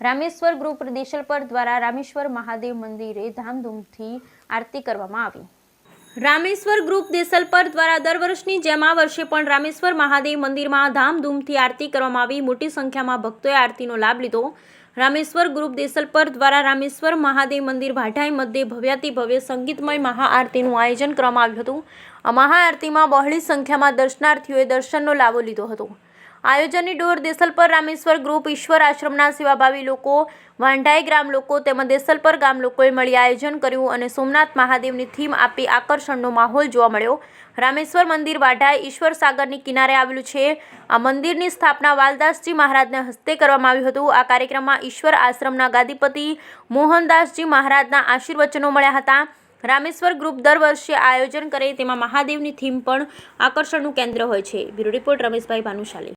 Rameshwar group Deshalpar દ્વારા રામેશ્વર મહાદેવ મંદિરે ધામધૂમથી આરતી કરવામાં આવી। રામેશ્વર ગ્રુપ દેશલપર દ્વારા દર વર્ષની જેમ આ વર્ષે પણ રામેશ્વર મહાદેવ મંદિરમાં ધામધૂમથી આરતી કરવામાં આવી। મોટી સંખ્યામાં ભક્તોએ આરતીનો લાભ લીધો। રામેશ્વર ગ્રુપ દેશલપર દ્વારા રામેશ્વર મહાદેવ મંદિર ભાટાઈ મધ્યે ભવ્યાતિ ભવ્ય સંગીતમય મહાઆરતીનું આયોજન કરવામાં આવ્યું હતું। આ મહાઆરતીમાં બહોળી સંખ્યામાં દર્શનાર્થીઓએ દર્શનનો લાભો લીધો હતો। આયોજનની ડોર દેશલપર રામેશ્વર ગ્રુપ ઈશ્વર આશ્રમના સેવાભાવી લોકો, વાંઢાઈ ગ્રામ લોકો તેમજ દેશલપર ગામ લોકોએ મળી આયોજન કર્યું અને સોમનાથ મહાદેવની થીમ આપી આકર્ષણનો માહોલ જોવા મળ્યો। રામેશ્વર મંદિર વાઢાઈ ઈશ્વર સાગરની કિનારે આવેલું છે। આ મંદિરની સ્થાપના વાલદાસજી મહારાજના હસ્તે કરવામાં આવ્યું હતું। આ કાર્યક્રમમાં ઈશ્વર આશ્રમના ગાદીપતિ મોહનદાસજી મહારાજના આશીર્વચનો મળ્યા હતા। રામેશ્વર ગ્રુપ દર વર્ષે આયોજન કરે તેમાં મહાદેવની થીમ પણ આકર્ષણનું કેન્દ્ર હોય છે। Bureau report Rameshbhai Bhanushali.